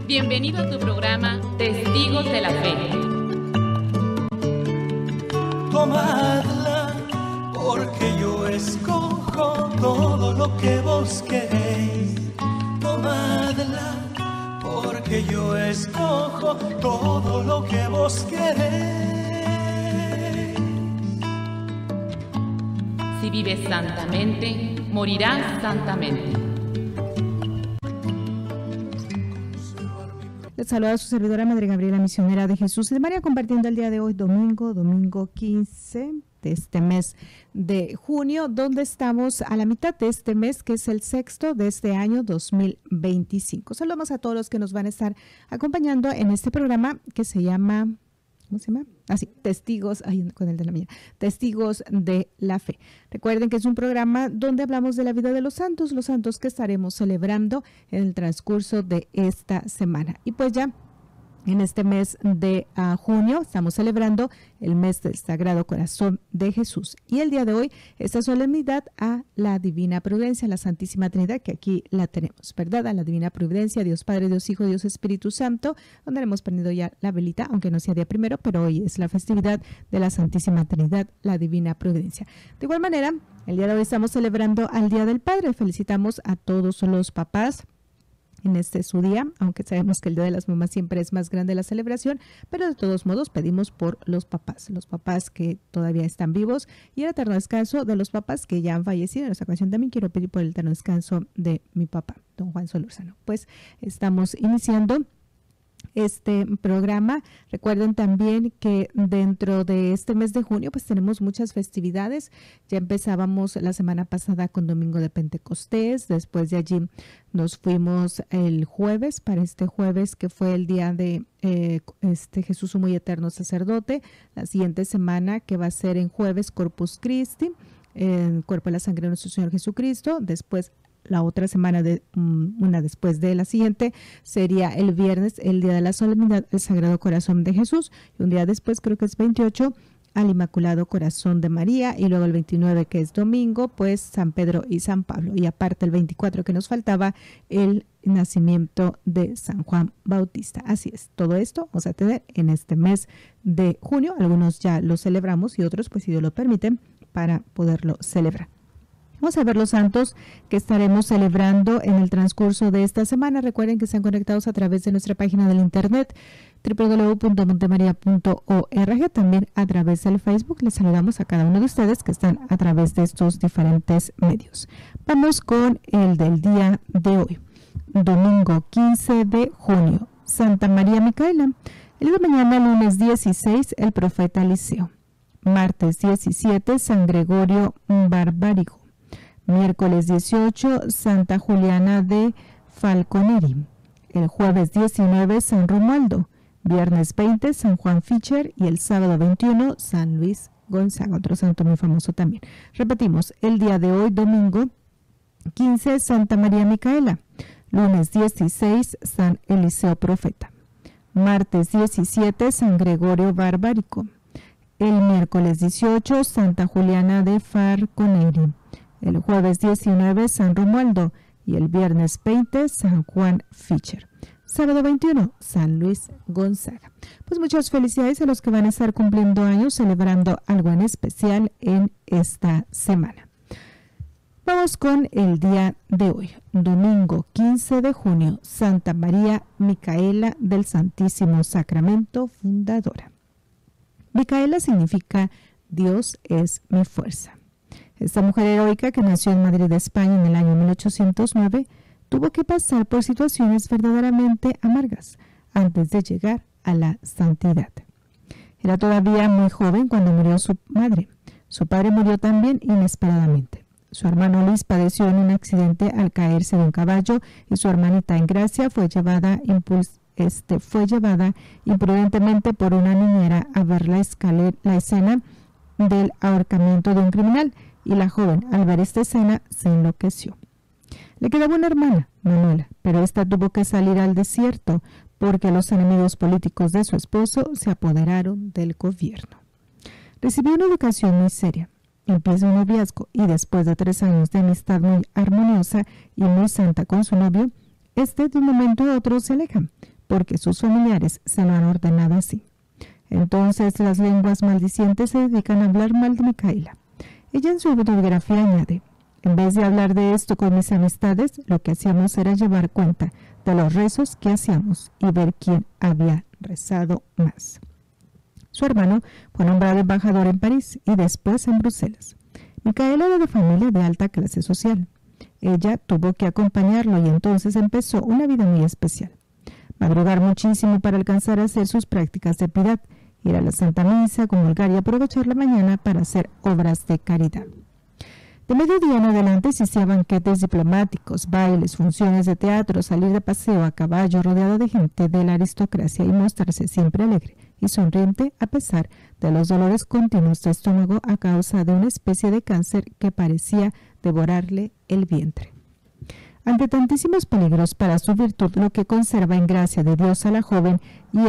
Bienvenido a tu programa Testigos de la Fe. Tomadla, porque yo escojo todo lo que vos queréis. Tomadla, porque yo escojo todo lo que vos queréis. Si vives santamente, morirás santamente. Les saluda a su servidora Madre Gabriela, misionera de Jesús y de María, compartiendo el día de hoy, domingo 15 de este mes de junio, donde estamos a la mitad de este mes, que es el sexto de este año 2025. Saludamos a todos los que nos van a estar acompañando en este programa que se llama... ¿Cómo se llama? Así, Testigos, con el de la mía, Testigos de la Fe. Recuerden que es un programa donde hablamos de la vida de los santos que estaremos celebrando en el transcurso de esta semana. Y pues ya en este mes de junio estamos celebrando el mes del Sagrado Corazón de Jesús. Y el día de hoy, esta solemnidad a la Divina Providencia, a la Santísima Trinidad, que aquí la tenemos, ¿verdad? A la Divina Providencia, Dios Padre, Dios Hijo, Dios Espíritu Santo, donde hemos prendido ya la velita, aunque no sea día primero, pero hoy es la festividad de la Santísima Trinidad, la Divina Providencia. De igual manera, el día de hoy estamos celebrando al Día del Padre. Felicitamos a todos los papás en este su día, aunque sabemos que el Día de las Mamás siempre es más grande la celebración, pero de todos modos pedimos por los papás que todavía están vivos y el eterno descanso de los papás que ya han fallecido. En esta ocasión también quiero pedir por el eterno descanso de mi papá, don Juan Solórzano. Pues estamos iniciando este programa. Recuerden también que dentro de este mes de junio pues tenemos muchas festividades. Ya empezábamos la semana pasada con Domingo de Pentecostés, después de allí nos fuimos el jueves, para este jueves que fue el día de Jesús Sumo y Eterno Sacerdote. La siguiente semana, que va a ser en jueves, Corpus Christi, el cuerpo de la sangre de nuestro Señor Jesucristo. Después la otra semana, una después de la siguiente, sería el viernes, el día de la solemnidad, el Sagrado Corazón de Jesús. Y un día después, creo que es 28, al Inmaculado Corazón de María. Y luego el 29, que es domingo, pues San Pedro y San Pablo. Y aparte el 24, que nos faltaba, el nacimiento de San Juan Bautista. Así es, todo esto vamos a tener en este mes de junio. Algunos ya lo celebramos y otros, pues si Dios lo permite, para poderlo celebrar. Vamos a ver los santos que estaremos celebrando en el transcurso de esta semana. Recuerden que están conectados a través de nuestra página del internet www.montemaria.org, también a través del Facebook. Les saludamos a cada uno de ustedes que están a través de estos diferentes medios. Vamos con el del día de hoy, domingo 15 de junio, Santa María Micaela. El día de mañana, lunes 16, el profeta Eliseo. Martes 17, San Gregorio Barbárico. Miércoles 18, Santa Juliana de Falconeri. El jueves 19, San Romualdo. Viernes 20, San Juan Fischer. Y el sábado 21, San Luis Gonzaga, otro santo muy famoso también. Repetimos, el día de hoy, domingo 15, Santa María Micaela. Lunes 16, San Eliseo Profeta. Martes 17, San Gregorio Barbárico. El miércoles 18, Santa Juliana de Falconeri. El jueves 19, San Romualdo. Y el viernes 20, San Juan Fischer. Sábado 21, San Luis Gonzaga. Pues muchas felicidades a los que van a estar cumpliendo años, celebrando algo en especial en esta semana. Vamos con el día de hoy, domingo 15 de junio, Santa María Micaela del Santísimo Sacramento, fundadora. Micaela significa Dios es mi fuerza. Esta mujer heroica, que nació en Madrid, España, en el año 1809, tuvo que pasar por situaciones verdaderamente amargas antes de llegar a la santidad. Era todavía muy joven cuando murió su madre. Su padre murió también inesperadamente. Su hermano Luis padeció en un accidente al caerse de un caballo y su hermanita Engracia fue llevada imprudentemente por una niñera a ver la escena del ahorcamiento de un criminal. Y la joven, al ver esta escena, se enloqueció. Le quedaba una hermana, Manuela, pero ésta tuvo que salir al desierto porque los enemigos políticos de su esposo se apoderaron del gobierno. Recibió una educación muy seria, empieza un noviazgo y después de 3 años de amistad muy armoniosa y muy santa con su novio, de un momento a otro se alejan, porque sus familiares se lo han ordenado así. Entonces las lenguas maldicientes se dedican a hablar mal de Micaela. Ella en su autobiografía añade: en vez de hablar de esto con mis amistades, lo que hacíamos era llevar cuenta de los rezos que hacíamos y ver quién había rezado más. Su hermano fue nombrado embajador en París y después en Bruselas. Micaela era de familia de alta clase social. Ella tuvo que acompañarlo y entonces empezó una vida muy especial. Madrugar muchísimo para alcanzar a hacer sus prácticas de piedad, ir a la Santa Misa, comulgar y aprovechar la mañana para hacer obras de caridad. De mediodía en adelante se hacían banquetes diplomáticos, bailes, funciones de teatro, salir de paseo a caballo rodeado de gente de la aristocracia y mostrarse siempre alegre y sonriente a pesar de los dolores continuos de estómago a causa de una especie de cáncer que parecía devorarle el vientre. Ante tantísimos peligros para su virtud, lo que conserva en gracia de Dios a la joven y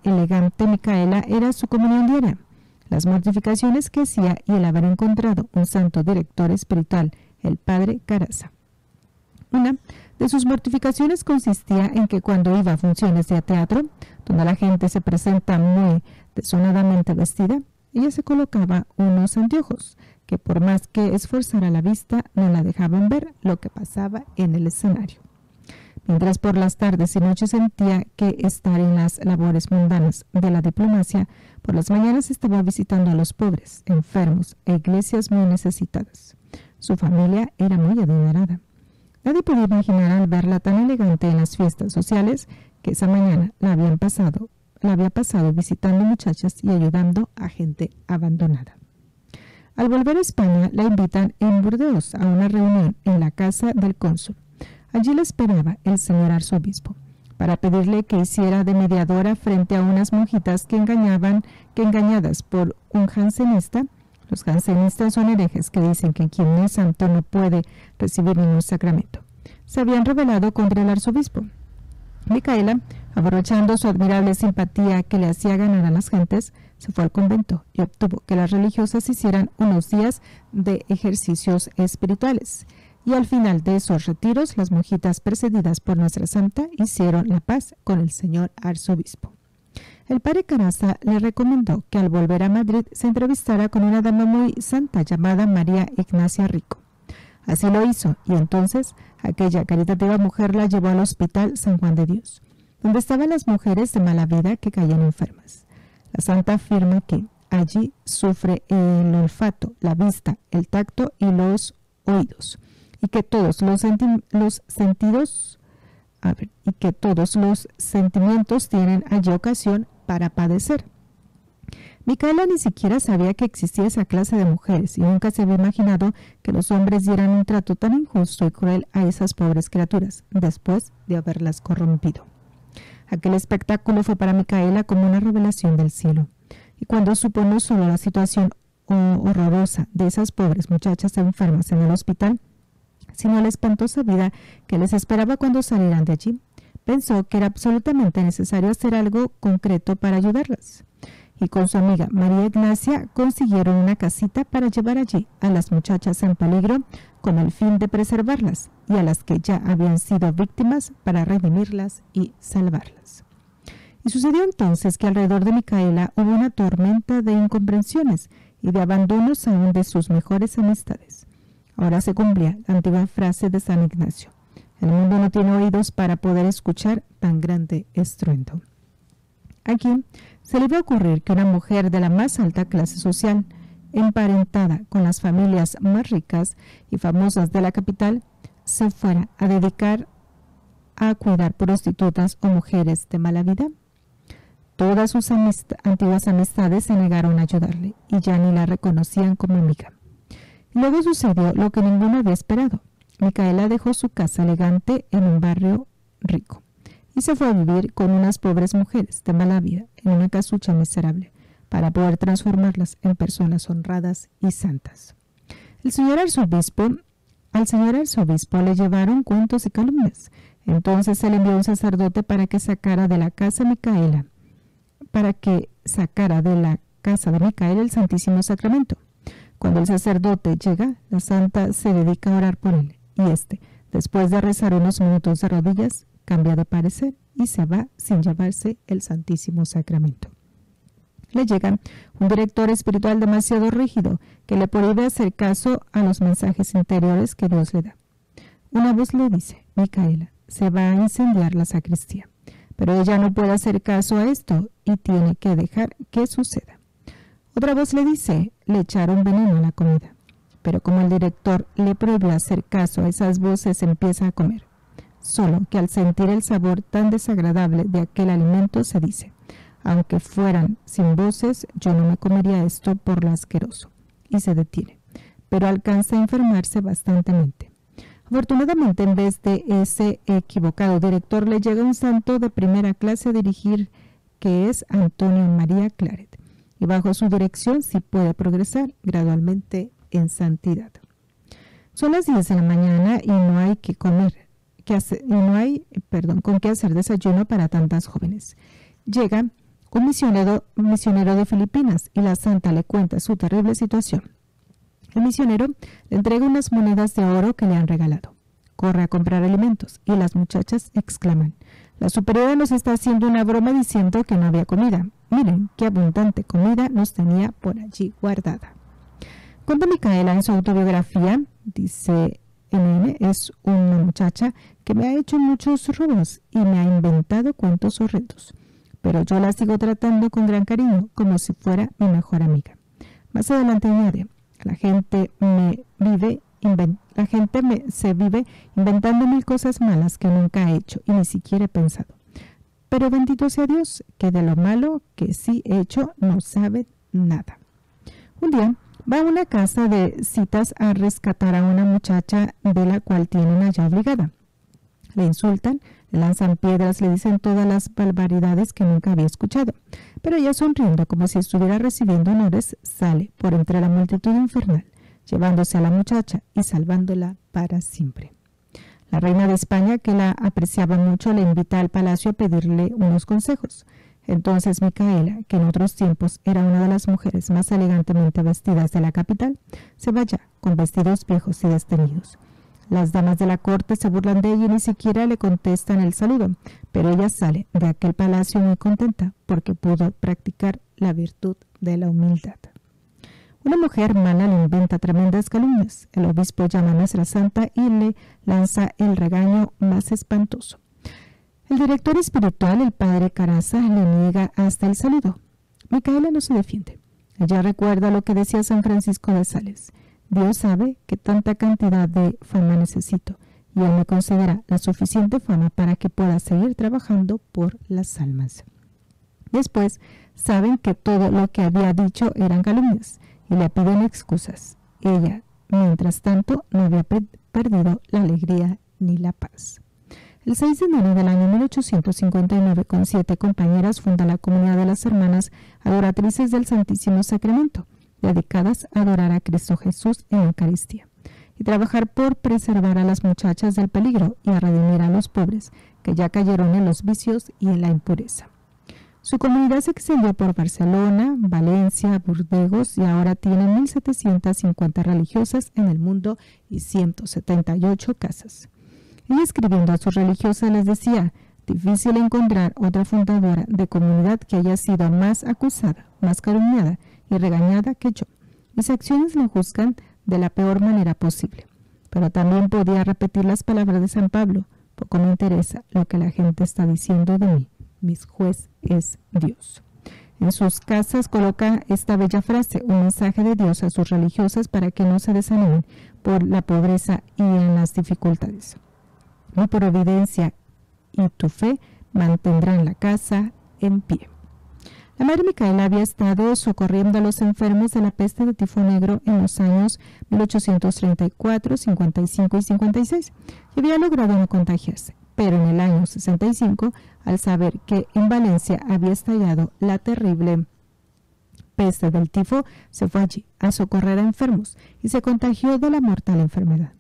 elegante Micaela era su comunión diaria, las mortificaciones que hacía y el haber encontrado un santo director espiritual, el padre Caraza. Una de sus mortificaciones consistía en que cuando iba a funciones de teatro, donde la gente se presenta muy deshonradamente vestida, ella se colocaba unos anteojos que por más que esforzara la vista no la dejaban ver lo que pasaba en el escenario. Mientras por las tardes y noches sentía que estar en las labores mundanas de la diplomacia, por las mañanas estaba visitando a los pobres, enfermos e iglesias muy necesitadas. Su familia era muy adinerada. Nadie podía imaginar al verla tan elegante en las fiestas sociales que esa mañana la había pasado visitando muchachas y ayudando a gente abandonada. Al volver a España, la invitan en Burdeos a una reunión en la casa del cónsul. Allí la esperaba el señor arzobispo para pedirle que hiciera de mediadora frente a unas monjitas que engañadas por un jansenista. Los jansenistas son herejes que dicen que quien no es santo no puede recibir ningún sacramento. Se habían rebelado contra el arzobispo. Micaela, aprovechando su admirable simpatía que le hacía ganar a las gentes, se fue al convento y obtuvo que las religiosas hicieran unos días de ejercicios espirituales. Y al final de esos retiros, las monjitas precedidas por Nuestra Santa hicieron la paz con el señor arzobispo. El padre Caraza le recomendó que al volver a Madrid se entrevistara con una dama muy santa llamada María Ignacia Rico. Así lo hizo, y entonces aquella caritativa mujer la llevó al Hospital San Juan de Dios, donde estaban las mujeres de mala vida que caían enfermas. La santa afirma que allí sufre el olfato, la vista, el tacto y los oídos, y que todos los sentimientos tienen allí ocasión para padecer. Micaela ni siquiera sabía que existía esa clase de mujeres y nunca se había imaginado que los hombres dieran un trato tan injusto y cruel a esas pobres criaturas después de haberlas corrompido. Aquel espectáculo fue para Micaela como una revelación del cielo, y cuando supo no solo la situación horrorosa de esas pobres muchachas enfermas en el hospital, sino la espantosa vida que les esperaba cuando salieran de allí, pensó que era absolutamente necesario hacer algo concreto para ayudarlas. Y con su amiga María Ignacia consiguieron una casita para llevar allí a las muchachas en peligro con el fin de preservarlas y a las que ya habían sido víctimas para redimirlas y salvarlas. Y sucedió entonces que alrededor de Micaela hubo una tormenta de incomprensiones y de abandonos aún de sus mejores amistades. Ahora se cumplía la antigua frase de San Ignacio: el mundo no tiene oídos para poder escuchar tan grande estruendo. Aquí se le iba a ocurrir que una mujer de la más alta clase social, emparentada con las familias más ricas y famosas de la capital, se fuera a dedicar a cuidar prostitutas o mujeres de mala vida. Todas sus antiguas amistades se negaron a ayudarle y ya ni la reconocían como amiga. Luego sucedió lo que ninguno había esperado. Micaela dejó su casa elegante en un barrio rico y se fue a vivir con unas pobres mujeres de mala vida en una casucha miserable para poder transformarlas en personas honradas y santas. Al señor arzobispo le llevaron cuentos y calumnias. Entonces se le envió un sacerdote para que sacara de la casa de Micaela el Santísimo Sacramento. Cuando el sacerdote llega, la santa se dedica a orar por él, y después de rezar unos minutos de rodillas, cambia de parecer y se va sin llevarse el Santísimo Sacramento. Le llega un director espiritual demasiado rígido que le prohíbe hacer caso a los mensajes interiores que Dios le da. Una voz le dice: Micaela, se va a incendiar la sacristía. Pero ella no puede hacer caso a esto y tiene que dejar que suceda. Otra voz le dice: le echaron veneno a la comida. Pero como el director le prohibió hacer caso a esas voces, empieza a comer. Solo que al sentir el sabor tan desagradable de aquel alimento se dice: aunque fueran sin voces, yo no me comería esto por lo asqueroso. Y se detiene, pero alcanza a enfermarse bastantemente. Afortunadamente, en vez de ese equivocado director, le llega un santo de primera clase a dirigir, que es Antonio María Claret, y bajo su dirección sí puede progresar gradualmente en santidad. Son las 10 de la mañana y no hay con qué hacer desayuno para tantas jóvenes. Llega un misionero de Filipinas y la santa le cuenta su terrible situación. El misionero le entrega unas monedas de oro que le han regalado. Corre a comprar alimentos y las muchachas exclaman: la superiora nos está haciendo una broma diciendo que no había comida. Miren qué abundante comida nos tenía por allí guardada. Cuenta Micaela en su autobiografía, dice: NN es una muchacha que me ha hecho muchos robos y me ha inventado cuentos horrendos, pero yo la sigo tratando con gran cariño como si fuera mi mejor amiga. Más adelante añade: la gente se vive inventando mil cosas malas que nunca he hecho y ni siquiera he pensado. Pero bendito sea Dios, que de lo malo que sí he hecho no sabe nada. Un día va a una casa de citas a rescatar a una muchacha de la cual tienen allá obligada. Le insultan, le lanzan piedras, le dicen todas las barbaridades que nunca había escuchado. Pero ella, sonriendo como si estuviera recibiendo honores, sale por entre la multitud infernal, llevándose a la muchacha y salvándola para siempre. La reina de España, que la apreciaba mucho, le invita al palacio a pedirle unos consejos. Entonces Micaela, que en otros tiempos era una de las mujeres más elegantemente vestidas de la capital, se va allá con vestidos viejos y desteñidos. Las damas de la corte se burlan de ella y ni siquiera le contestan el saludo, pero ella sale de aquel palacio muy contenta porque pudo practicar la virtud de la humildad. Una mujer mala le inventa tremendas calumnias. El obispo llama a nuestra santa y le lanza el regaño más espantoso. El director espiritual, el padre Caraza, le niega hasta el saludo. Micaela no se defiende. Ella recuerda lo que decía San Francisco de Sales: Dios sabe que tanta cantidad de fama necesito y Él me concederá la suficiente fama para que pueda seguir trabajando por las almas. Después saben que todo lo que había dicho eran calumnias y le piden excusas. Ella, mientras tanto, no había perdido la alegría ni la paz. El 6 de enero del año 1859, con 7 compañeras, funda la Comunidad de las Hermanas Adoratrices del Santísimo Sacramento, dedicadas a adorar a Cristo Jesús en Eucaristía, y trabajar por preservar a las muchachas del peligro y a redimir a los pobres, que ya cayeron en los vicios y en la impureza. Su comunidad se extendió por Barcelona, Valencia, Burdeos y ahora tiene 1.750 religiosas en el mundo y 178 casas. Y escribiendo a sus religiosas les decía: difícil encontrar otra fundadora de comunidad que haya sido más acusada, más calumniada y regañada que yo. Mis acciones le juzgan de la peor manera posible. Pero también podía repetir las palabras de San Pablo: poco me interesa lo que la gente está diciendo de mí. Mi juez es Dios. En sus casas coloca esta bella frase, un mensaje de Dios a sus religiosas para que no se desanimen por la pobreza y en las dificultades. Mi providencia y tu fe mantendrán la casa en pie. La Madre Micaela había estado socorriendo a los enfermos de la peste de tifo negro en los años 1834, 55 y 56 y había logrado no contagiarse. Pero en el año 65, al saber que en Valencia había estallado la terrible peste del tifo, se fue allí a socorrer a enfermos y se contagió de la mortal enfermedad.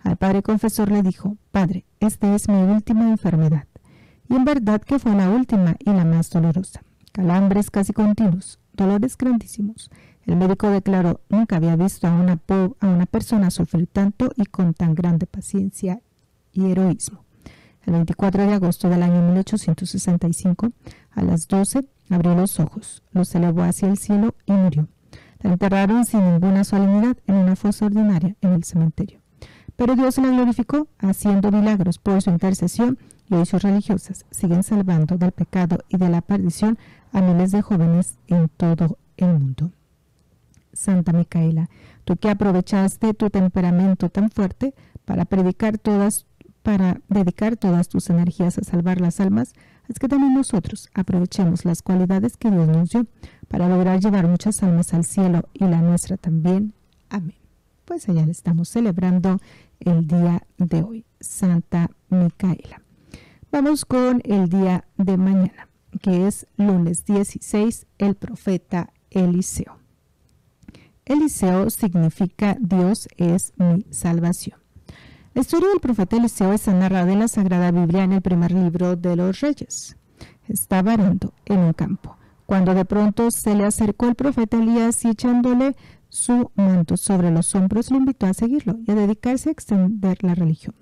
Al padre confesor le dijo: Padre, esta es mi última enfermedad. Y en verdad que fue la última y la más dolorosa. Calambres casi continuos, dolores grandísimos. El médico declaró: nunca había visto a una persona sufrir tanto y con tan grande paciencia y heroísmo. El 24 de agosto del año 1865, a las 12, abrió los ojos, los elevó hacia el cielo y murió. La enterraron sin ninguna solemnidad en una fosa ordinaria en el cementerio. Pero Dios la glorificó haciendo milagros por su intercesión, y hoy sus religiosas siguen salvando del pecado y de la perdición a miles de jóvenes en todo el mundo. Santa Micaela, tú que aprovechaste tu temperamento tan fuerte para dedicar todas tus energías a salvar las almas, haz que también nosotros aprovechemos las cualidades que Dios nos dio para lograr llevar muchas almas al cielo y la nuestra también. Amén. Pues allá le estamos celebrando el día de hoy, Santa Micaela. Vamos con el día de mañana, que es lunes 16, el profeta Eliseo. Eliseo significa Dios es mi salvación. La historia del profeta Eliseo está narrada en la Sagrada Biblia en el primer libro de los Reyes. Estaba arando en un campo, cuando de pronto se le acercó el profeta Elías y echándole su manto sobre los hombros lo invitó a seguirlo y a dedicarse a extender la religión.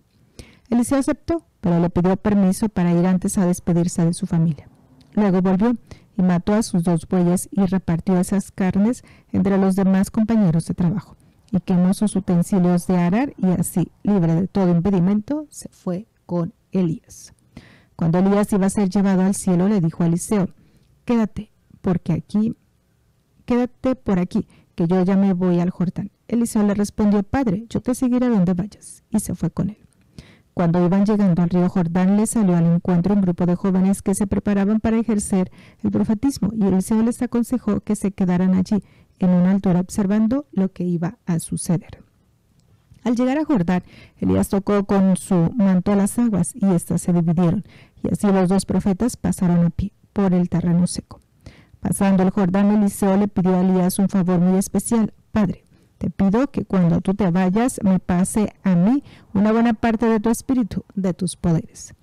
Eliseo aceptó, pero le pidió permiso para ir antes a despedirse de su familia. Luego volvió y mató a sus 2 bueyes y repartió esas carnes entre los demás compañeros de trabajo, y quemó sus utensilios de arar, y así, libre de todo impedimento, se fue con Elías. Cuando Elías iba a ser llevado al cielo, le dijo a Eliseo: quédate por aquí, que yo ya me voy al Jordán. Eliseo le respondió: Padre, yo te seguiré donde vayas, y se fue con él. Cuando iban llegando al río Jordán, le salió al encuentro un grupo de jóvenes que se preparaban para ejercer el profetismo, y Eliseo les aconsejó que se quedaran allí, en una altura, observando lo que iba a suceder. Al llegar a Jordán, Elías tocó con su manto las aguas, y éstas se dividieron, y así los 2 profetas pasaron a pie por el terreno seco. Pasando el Jordán, Eliseo le pidió a Elías un favor muy especial: Padre, te pido que cuando tú te vayas me pase a mí una buena parte de tu espíritu, de tus poderes.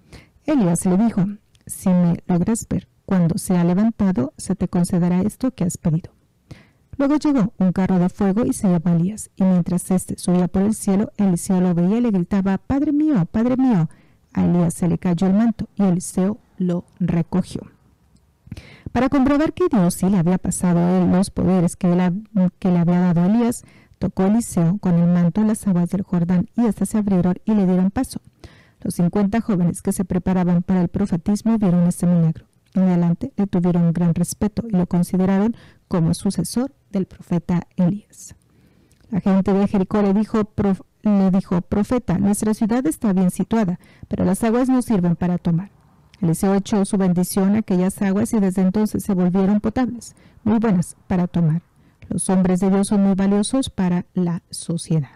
Elías le dijo: si me logras ver cuando sea levantado, se te concederá esto que has pedido. Luego llegó un carro de fuego y se llevó a Elías, y mientras éste subía por el cielo, Eliseo lo veía y le gritaba: Padre mío, Padre mío. A Elías se le cayó el manto y Eliseo lo recogió. Para comprobar que Dios sí le había pasado a él los poderes que le había dado a Elías, tocó Eliseo con el manto en las aguas del Jordán, y éstas se abrieron y le dieron paso. Los 50 jóvenes que se preparaban para el profetismo vieron este milagro. En adelante le tuvieron gran respeto y lo consideraron como sucesor del profeta Elías. La gente de Jericó le dijo: Profeta, nuestra ciudad está bien situada, pero las aguas no sirven para tomar. Eliseo echó su bendición a aquellas aguas y desde entonces se volvieron potables, muy buenas para tomar. Los hombres de Dios son muy valiosos para la sociedad.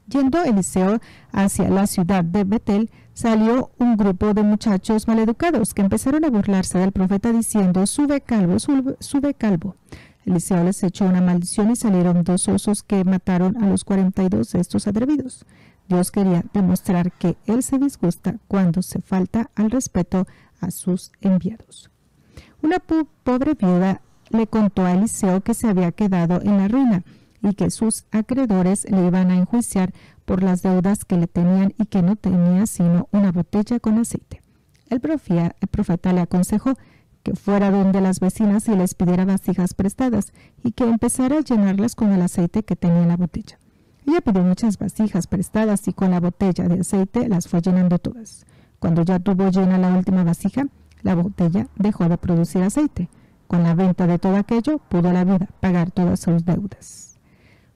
Yendo Eliseo hacia la ciudad de Betel, salió un grupo de muchachos maleducados que empezaron a burlarse del profeta diciendo: sube calvo, sube calvo. Eliseo les echó una maldición y salieron 2 osos que mataron a los 42 de estos atrevidos. Dios quería demostrar que Él se disgusta cuando se falta al respeto a sus enviados. Una pobre viuda le contó a Eliseo que se había quedado en la ruina y que sus acreedores le iban a enjuiciar por las deudas que le tenían y que no tenía sino una botella con aceite. El profeta le aconsejó que fuera donde las vecinas y les pidiera vasijas prestadas y que empezara a llenarlas con el aceite que tenía en la botella. Ella pidió muchas vasijas prestadas y con la botella de aceite las fue llenando todas. Cuando ya tuvo llena la última vasija, la botella dejó de producir aceite. Con la venta de todo aquello, pudo la viuda pagar todas sus deudas.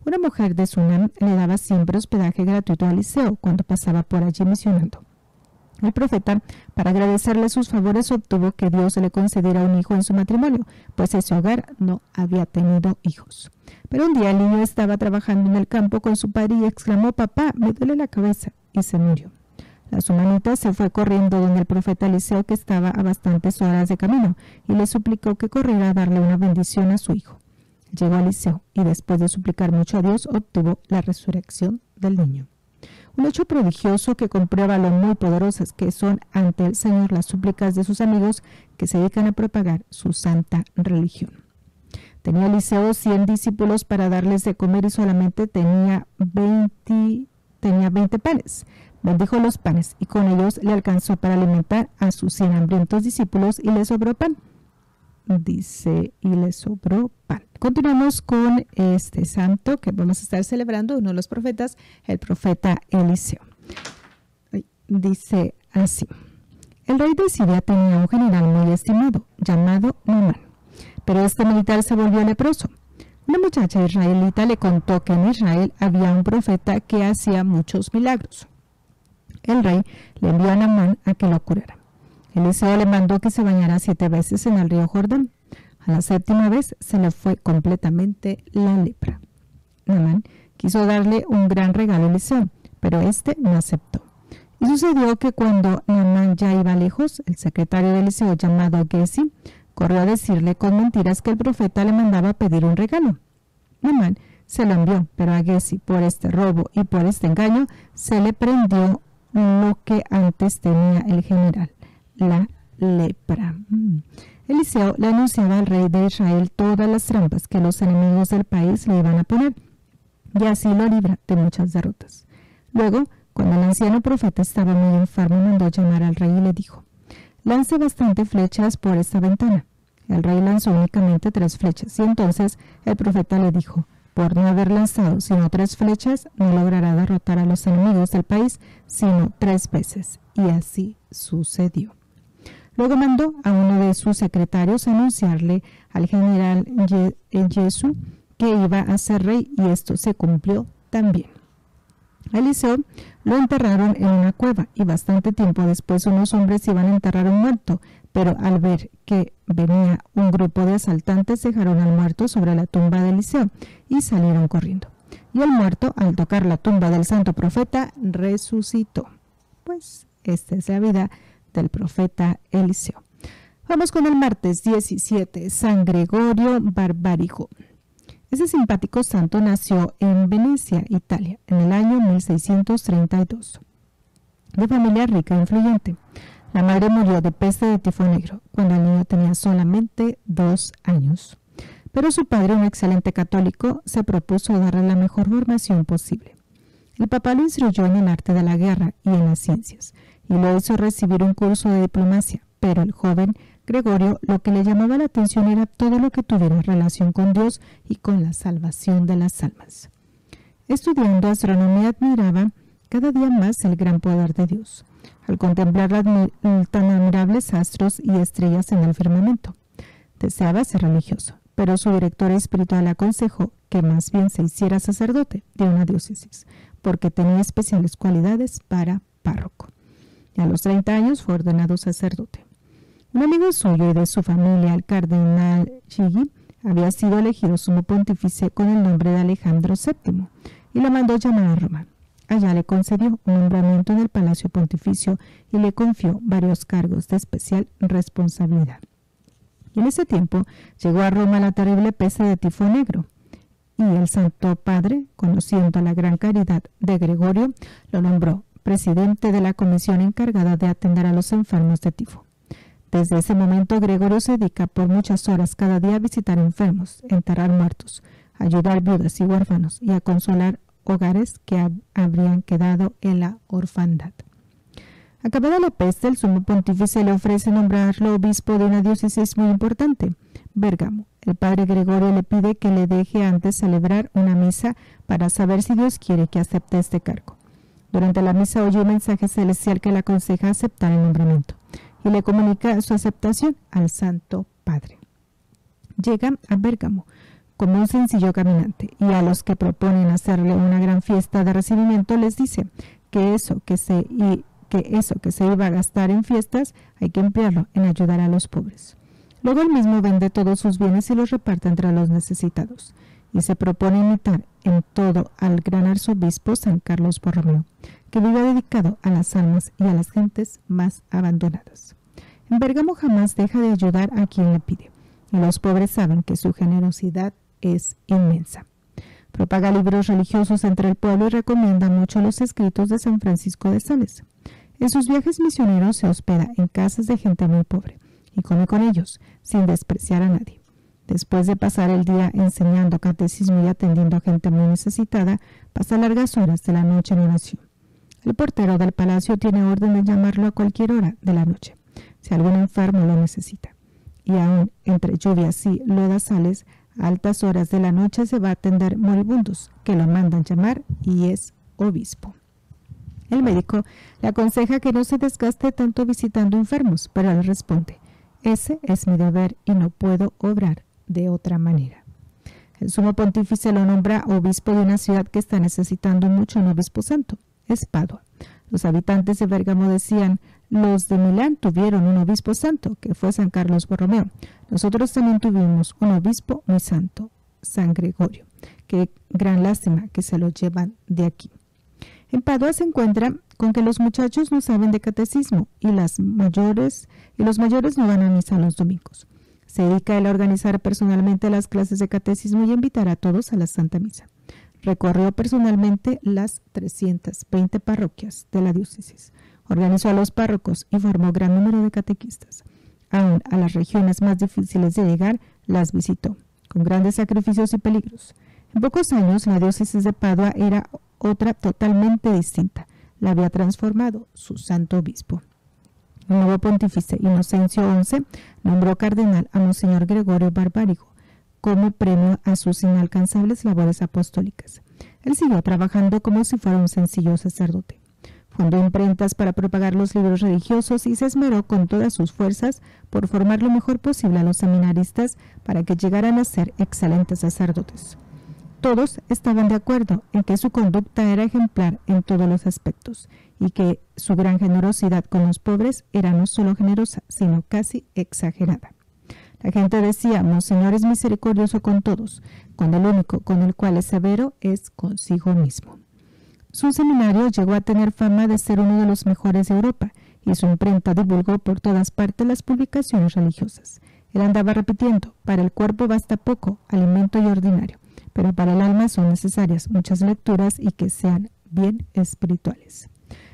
Una mujer de Sunam le daba siempre hospedaje gratuito a Eliseo cuando pasaba por allí misionando. El profeta, para agradecerle sus favores, obtuvo que Dios le concediera un hijo en su matrimonio, pues ese hogar no había tenido hijos. Pero un día el niño estaba trabajando en el campo con su padre y exclamó: «Papá, me duele la cabeza», y se murió. La sumanita se fue corriendo donde el profeta Eliseo, que estaba a bastantes horas de camino, y le suplicó que corriera a darle una bendición a su hijo. Llegó a Eliseo y después de suplicar mucho a Dios, obtuvo la resurrección del niño. Un hecho prodigioso que comprueba lo muy poderosas que son ante el Señor las súplicas de sus amigos que se dedican a propagar su santa religión. Tenía Eliseo 100 discípulos para darles de comer y solamente tenía 20 panes, bendijo los panes y con ellos le alcanzó para alimentar a sus 100 hambrientos discípulos y le sobró pan. Dice, y le sobró pan. Continuamos con este santo que vamos a estar celebrando, uno de los profetas, el profeta Eliseo. Dice así: el rey de Siria tenía un general muy estimado, llamado Naamán, pero este militar se volvió leproso. Una muchacha israelita le contó que en Israel había un profeta que hacía muchos milagros. El rey le envió a Naamán a que lo curara. Eliseo le mandó que se bañara 7 veces en el río Jordán. A la 7ª vez se le fue completamente la lepra. Naamán quiso darle un gran regalo a Eliseo, pero este no aceptó. Y sucedió que cuando Naamán ya iba lejos, el secretario de Eliseo, llamado Giezi, corrió a decirle con mentiras que el profeta le mandaba pedir un regalo. Naamán se lo envió, pero a Giezi, por este robo y por este engaño, se le prendió lo que antes tenía el general, la lepra. Eliseo le anunciaba al rey de Israel todas las trampas que los enemigos del país le iban a poner, y así lo libra de muchas derrotas. Luego, cuando el anciano profeta estaba muy enfermo, mandó llamar al rey y le dijo: lance bastante flechas por esta ventana. El rey lanzó únicamente 3 flechas, y entonces el profeta le dijo: por no haber lanzado sino 3 flechas, no logrará derrotar a los enemigos del país, sino 3 veces. Y así sucedió. Luego mandó a uno de sus secretarios a anunciarle al general Giezi que iba a ser rey, y esto se cumplió también. A Eliseo lo enterraron en una cueva, y bastante tiempo después unos hombres iban a enterrar a un muerto, pero al ver que venía un grupo de asaltantes, dejaron al muerto sobre la tumba de Eliseo y salieron corriendo. Y el muerto, al tocar la tumba del santo profeta, resucitó. Pues esta es la vida del profeta Eliseo. Vamos con el martes 17, San Gregorio Barbárico. Ese simpático santo nació en Venecia, Italia, en el año 1632. De familia rica e influyente. La madre murió de peste de tifo negro cuando el niño tenía solamente 2 años. Pero su padre, un excelente católico, se propuso darle la mejor formación posible. El papá lo instruyó en el arte de la guerra y en las ciencias, y lo hizo recibir un curso de diplomacia, pero el joven Gregorio lo que le llamaba la atención era todo lo que tuviera relación con Dios y con la salvación de las almas. Estudiando astronomía, admiraba cada día más el gran poder de Dios, al contemplar tan admirables astros y estrellas en el firmamento. Deseaba ser religioso, pero su director espiritual le aconsejó que más bien se hiciera sacerdote de una diócesis, porque tenía especiales cualidades para párroco. Y a los 30 años fue ordenado sacerdote. Un amigo suyo y de su familia, el cardenal Chigi, había sido elegido sumo pontífice con el nombre de Alejandro VII y lo mandó llamar a Roma. Allá le concedió un nombramiento en el Palacio Pontificio y le confió varios cargos de especial responsabilidad. Y en ese tiempo llegó a Roma la terrible peste de tifo negro, y el Santo Padre, conociendo la gran caridad de Gregorio, lo nombró presidente de la comisión encargada de atender a los enfermos de tifo. Desde ese momento, Gregorio se dedica por muchas horas cada día a visitar enfermos, enterrar muertos, ayudar viudas y huérfanos y a consolar hogares que habrían quedado en la orfandad. Acabada la peste, el sumo pontífice le ofrece nombrarlo obispo de una diócesis muy importante, Bérgamo. El padre Gregorio le pide que le deje antes celebrar una misa para saber si Dios quiere que acepte este cargo. Durante la misa oye un mensaje celestial que le aconseja aceptar el nombramiento y le comunica su aceptación al Santo Padre. Llega a Bérgamo como un sencillo caminante, y a los que proponen hacerle una gran fiesta de recibimiento les dice que eso que se iba a gastar en fiestas hay que emplearlo en ayudar a los pobres. Luego él mismo vende todos sus bienes y los reparte entre los necesitados, y se propone imitar en todo al gran arzobispo San Carlos Borromeo, que vive dedicado a las almas y a las gentes más abandonadas. En Bérgamo jamás deja de ayudar a quien le pide, y los pobres saben que su generosidad es inmensa. Propaga libros religiosos entre el pueblo y recomienda mucho los escritos de San Francisco de Sales. En sus viajes misioneros se hospeda en casas de gente muy pobre y come con ellos, sin despreciar a nadie. Después de pasar el día enseñando catecismo y atendiendo a gente muy necesitada, pasa largas horas de la noche en oración. El portero del palacio tiene orden de llamarlo a cualquier hora de la noche, si algún enfermo lo necesita. Y aún entre lluvias y lodazales, a altas horas de la noche se va a atender moribundos, que lo mandan llamar y es obispo. El médico le aconseja que no se desgaste tanto visitando enfermos, pero él responde: ese es mi deber y no puedo obrar de otra manera. El sumo pontífice lo nombra obispo de una ciudad que está necesitando mucho un obispo santo, es Padua. Los habitantes de Bérgamo decían: los de Milán tuvieron un obispo santo, que fue San Carlos Borromeo. Nosotros también tuvimos un obispo muy santo, San Gregorio. Qué gran lástima que se lo llevan de aquí. En Padua se encuentra con que los muchachos no saben de catecismo y los mayores no van a misa los domingos. Se dedica él a organizar personalmente las clases de catecismo y a invitar a todos a la Santa Misa. Recorrió personalmente las 320 parroquias de la diócesis. Organizó a los párrocos y formó gran número de catequistas. Aún a las regiones más difíciles de llegar las visitó, con grandes sacrificios y peligros. En pocos años la diócesis de Padua era otra totalmente distinta. La había transformado su santo obispo. El nuevo pontífice Inocencio XI nombró cardenal a Monseñor Gregorio Barbarigo como premio a sus inalcanzables labores apostólicas. Él siguió trabajando como si fuera un sencillo sacerdote. Fundó imprentas para propagar los libros religiosos y se esmeró con todas sus fuerzas por formar lo mejor posible a los seminaristas para que llegaran a ser excelentes sacerdotes. Todos estaban de acuerdo en que su conducta era ejemplar en todos los aspectos y que su gran generosidad con los pobres era no solo generosa, sino casi exagerada. La gente decía: Monseñor es misericordioso con todos, cuando el único con el cual es severo es consigo mismo. Su seminario llegó a tener fama de ser uno de los mejores de Europa y su imprenta divulgó por todas partes las publicaciones religiosas. Él andaba repitiendo: para el cuerpo basta poco, alimento y ordinario, pero para el alma son necesarias muchas lecturas y que sean bien espirituales.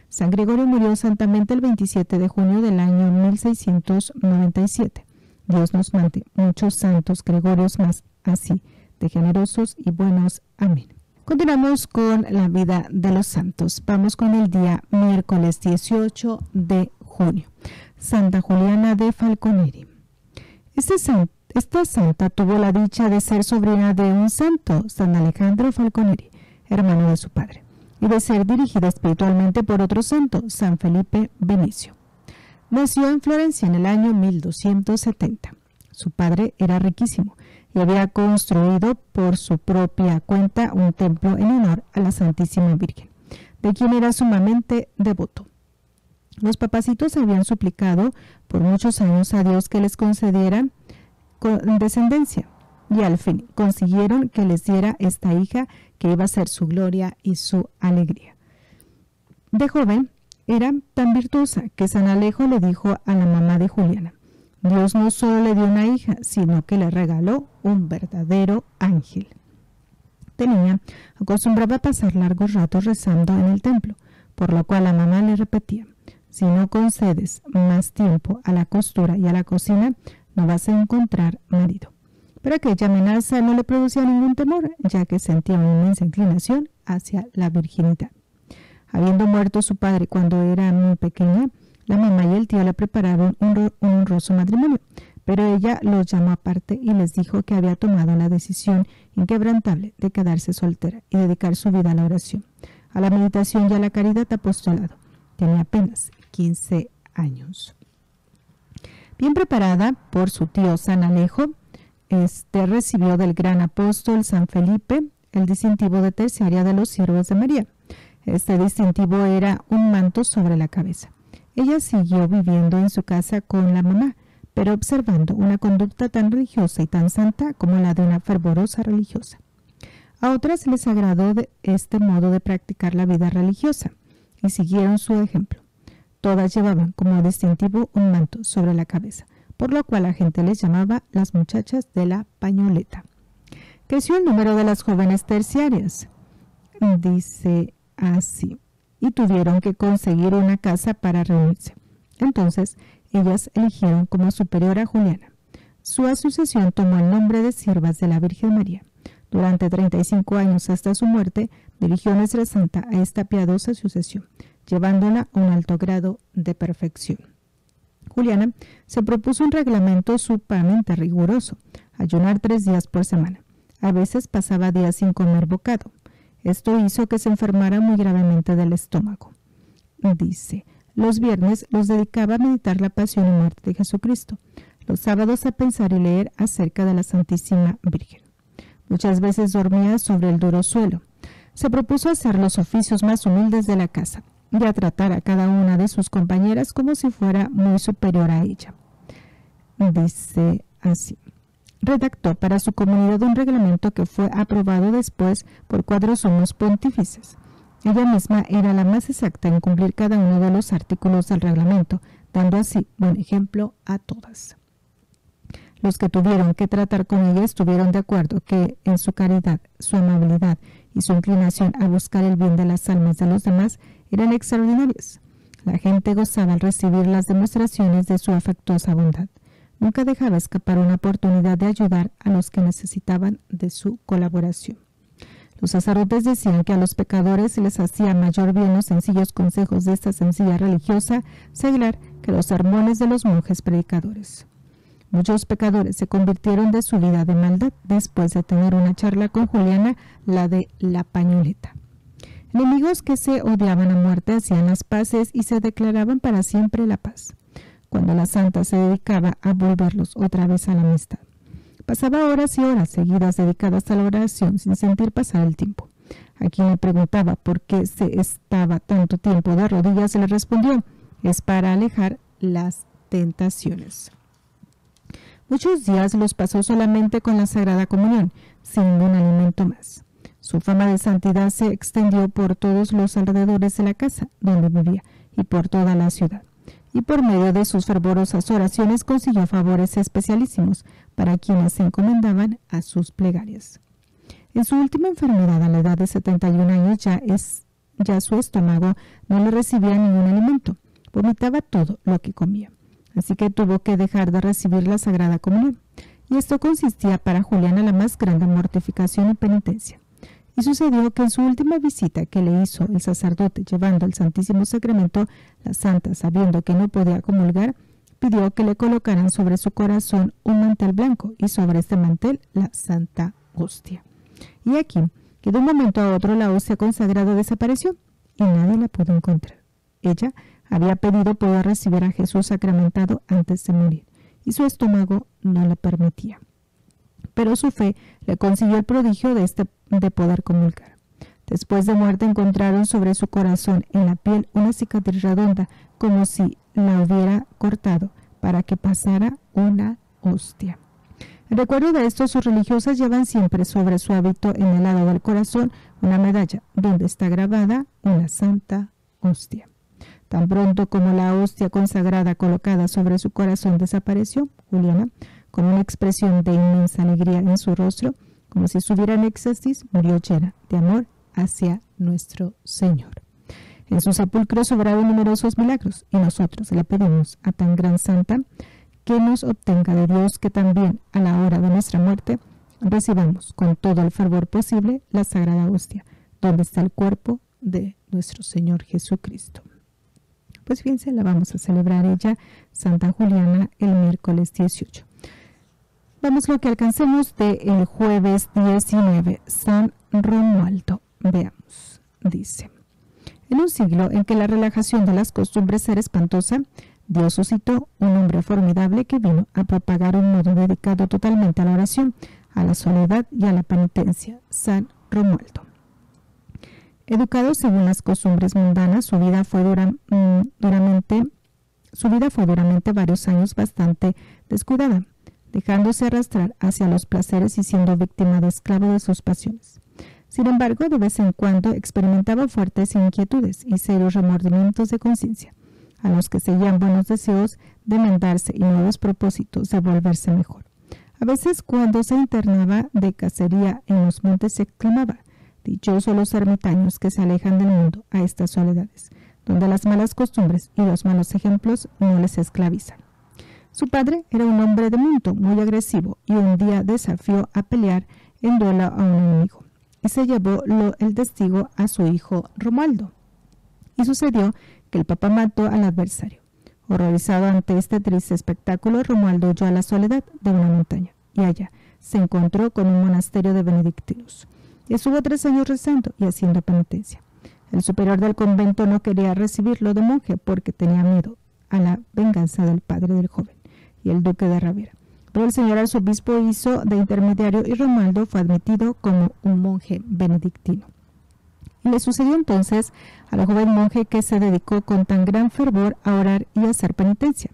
San Gregorio murió santamente el 27 de junio del año 1697. Dios nos mande muchos santos Gregorios más así, de generosos y buenos. Amén. Continuamos con la vida de los santos. Vamos con el día miércoles 18 de junio. Santa Juliana de Falconeri. Esta santa tuvo la dicha de ser sobrina de un santo, San Alejandro Falconeri, hermano de su padre, y de ser dirigida espiritualmente por otro santo, San Felipe Vinicio. Nació en Florencia en el año 1270. Su padre era riquísimo y había construido por su propia cuenta un templo en honor a la Santísima Virgen, de quien era sumamente devoto. Los papacitos habían suplicado por muchos años a Dios que les concediera descendencia y al fin consiguieron que les diera esta hija que iba a ser su gloria y su alegría. De joven era tan virtuosa que San Alejo le dijo a la mamá de Juliana: Dios no solo le dio una hija, sino que le regaló un verdadero ángel. De niña acostumbraba a pasar largos ratos rezando en el templo, por lo cual la mamá le repetía: si no concedes más tiempo a la costura y a la cocina, no vas a encontrar marido. Pero aquella amenaza no le producía ningún temor, ya que sentía una inmensa inclinación hacia la virginidad. Habiendo muerto su padre cuando era muy pequeña, la mamá y el tío le prepararon un honroso matrimonio, pero ella los llamó aparte y les dijo que había tomado la decisión inquebrantable de quedarse soltera y dedicar su vida a la oración, a la meditación y a la caridad apostolado. Tenía apenas 15 años. Bien preparada por su tío San Alejo, recibió del gran apóstol San Felipe el distintivo de terciaria de los siervos de María. Este distintivo era un manto sobre la cabeza. Ella siguió viviendo en su casa con la mamá, pero observando una conducta tan religiosa y tan santa como la de una fervorosa religiosa. A otras les agradó este modo de practicar la vida religiosa y siguieron su ejemplo. Todas llevaban como distintivo un manto sobre la cabeza, por lo cual la gente les llamaba las muchachas de la pañoleta. Creció el número de las jóvenes terciarias, dice así, y tuvieron que conseguir una casa para reunirse. Entonces, ellas eligieron como superiora a Juliana. Su asociación tomó el nombre de Siervas de la Virgen María. Durante 35 años hasta su muerte, dirigió Nuestra Santa a esta piadosa asociación, llevándola a un alto grado de perfección. Juliana se propuso un reglamento sumamente riguroso: ayunar 3 días por semana. A veces pasaba días sin comer bocado. Esto hizo que se enfermara muy gravemente del estómago. Dice: los viernes los dedicaba a meditar la pasión y muerte de Jesucristo, los sábados a pensar y leer acerca de la Santísima Virgen. Muchas veces dormía sobre el duro suelo. Se propuso hacer los oficios más humildes de la casa y a tratar a cada una de sus compañeras como si fuera muy superior a ella. Dice así: redactó para su comunidad un reglamento que fue aprobado después por 4 sumos pontífices. Ella misma era la más exacta en cumplir cada uno de los artículos del reglamento, dando así buen ejemplo a todas. Los que tuvieron que tratar con ella estuvieron de acuerdo que en su caridad, su amabilidad y su inclinación a buscar el bien de las almas de los demás eran extraordinarias. La gente gozaba al recibir las demostraciones de su afectuosa bondad. Nunca dejaba escapar una oportunidad de ayudar a los que necesitaban de su colaboración. Los sacerdotes decían que a los pecadores les hacía mayor bien los sencillos consejos de esta sencilla religiosa seglar que los sermones de los monjes predicadores. Muchos pecadores se convirtieron de su vida de maldad después de tener una charla con Juliana, la de la pañoleta. Enemigos que se odiaban a muerte hacían las paces y se declaraban para siempre la paz, cuando la santa se dedicaba a volverlos otra vez a la amistad. Pasaba horas y horas seguidas dedicadas a la oración sin sentir pasar el tiempo. A quien le preguntaba por qué se estaba tanto tiempo de rodillas, se le respondió: es para alejar las tentaciones. Muchos días los pasó solamente con la Sagrada Comunión, sin ningún alimento más. Su fama de santidad se extendió por todos los alrededores de la casa donde vivía y por toda la ciudad. Y por medio de sus fervorosas oraciones consiguió favores especialísimos para quienes se encomendaban a sus plegarias. En su última enfermedad, a la edad de 71 años, ya su estómago no le recibía ningún alimento. Vomitaba todo lo que comía. Así que tuvo que dejar de recibir la Sagrada Comunión. Y esto consistía para Juliana la más grande mortificación y penitencia. Y sucedió que en su última visita que le hizo el sacerdote llevando el Santísimo Sacramento, la santa, sabiendo que no podía comulgar, pidió que le colocaran sobre su corazón un mantel blanco y sobre este mantel la Santa Hostia. Y aquí, que de un momento a otro la hostia consagrada desapareció y nadie la pudo encontrar. Ella había pedido poder recibir a Jesús sacramentado antes de morir y su estómago no le permitía. Pero su fe le consiguió el prodigio de poder comulgar. Después de muerte encontraron sobre su corazón en la piel una cicatriz redonda, como si la hubiera cortado para que pasara una hostia. En recuerdo de esto, sus religiosas llevan siempre sobre su hábito en el lado del corazón una medalla donde está grabada una santa hostia. Tan pronto como la hostia consagrada colocada sobre su corazón desapareció, Juliana, con una expresión de inmensa alegría en su rostro, como si estuviera en éxtasis, murió llena de amor hacia nuestro Señor. En su sepulcro sobraron numerosos milagros y nosotros le pedimos a tan gran santa que nos obtenga de Dios que también a la hora de nuestra muerte recibamos con todo el fervor posible la Sagrada Hostia, donde está el cuerpo de nuestro Señor Jesucristo. Pues fíjense, la vamos a celebrar ella, Santa Juliana, el miércoles 18. Vamos lo que alcancemos del jueves 19, San Romualdo. Veamos, dice: en un siglo en que la relajación de las costumbres era espantosa, Dios suscitó un hombre formidable que vino a propagar un modo dedicado totalmente a la oración, a la soledad y a la penitencia, San Romualdo. Educado según las costumbres mundanas, su vida fue duramente varios años bastante descuidada, dejándose arrastrar hacia los placeres y siendo víctima de esclavo de sus pasiones. Sin embargo, de vez en cuando experimentaba fuertes inquietudes y serios remordimientos de conciencia, a los que seguían buenos deseos de enmendarse y nuevos propósitos de volverse mejor. A veces, cuando se internaba de cacería en los montes, se exclamaba: dichosos los ermitaños que se alejan del mundo a estas soledades, donde las malas costumbres y los malos ejemplos no les esclavizan. Su padre era un hombre de mundo muy agresivo y un día desafió a pelear en duelo a un enemigo y se llevó el testigo a su hijo Romualdo. y sucedió que el Papa mató al adversario. Horrorizado ante este triste espectáculo, Romualdo huyó a la soledad de una montaña y allá se encontró con un monasterio de benedictinos. Y estuvo 3 años rezando y haciendo penitencia. El superior del convento no quería recibirlo de monje porque tenía miedo a la venganza del padre del joven y el duque de Ravenna. Pero el señor arzobispo hizo de intermediario y Romualdo fue admitido como un monje benedictino. Y le sucedió entonces al joven monje que se dedicó con tan gran fervor a orar y a hacer penitencia,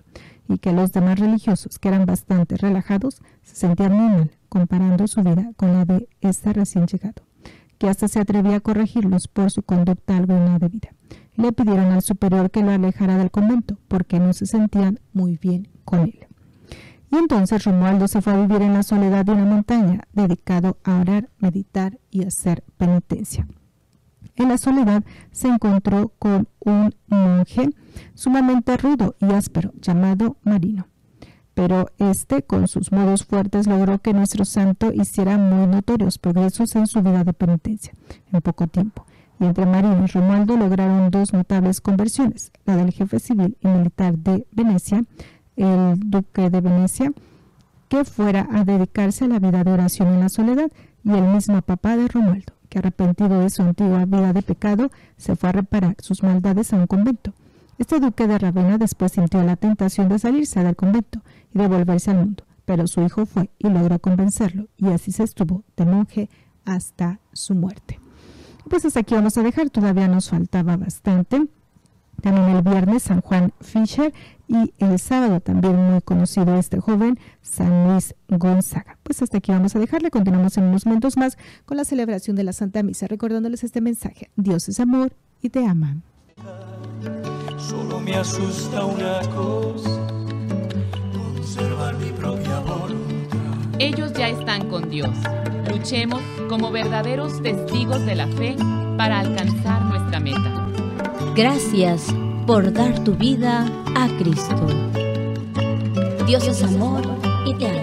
y que los demás religiosos, que eran bastante relajados, se sentían muy mal comparando su vida con la de este recién llegado, que hasta se atrevía a corregirlos por su conducta algo indebida. Le pidieron al superior que lo alejara del convento, porque no se sentían muy bien con él. Y entonces Romualdo se fue a vivir en la soledad de una montaña, dedicado a orar, meditar y hacer penitencia. En la soledad se encontró con un monje sumamente rudo y áspero, llamado Marino. Pero con sus modos fuertes, logró que nuestro santo hiciera muy notorios progresos en su vida de penitencia en poco tiempo. Y entre Marino y Romualdo lograron 2 notables conversiones, la del jefe civil y militar de Venecia, el duque de Venecia, que fuera a dedicarse a la vida de oración en la soledad, y el mismo papá de Romualdo, que arrepentido de su antigua vida de pecado, se fue a reparar sus maldades a un convento. Este duque de Ravenna después sintió la tentación de salirse del convento y de volverse al mundo, pero su hijo fue y logró convencerlo, y así se estuvo de monje hasta su muerte. Pues hasta aquí vamos a dejar, todavía nos faltaba bastante. También el viernes San Juan Fisher y el sábado también muy conocido este joven, San Luis Gonzaga. Pues hasta aquí vamos a dejarle, continuamos en unos momentos más con la celebración de la Santa Misa, recordándoles este mensaje: Dios es amor y te ama. Solo me asusta una cosa, conservar mi propia voluntad. Ellos ya están con Dios. Luchemos como verdaderos testigos de la fe para alcanzar nuestra meta. Gracias por dar tu vida a Cristo. Dios es amor y te ama.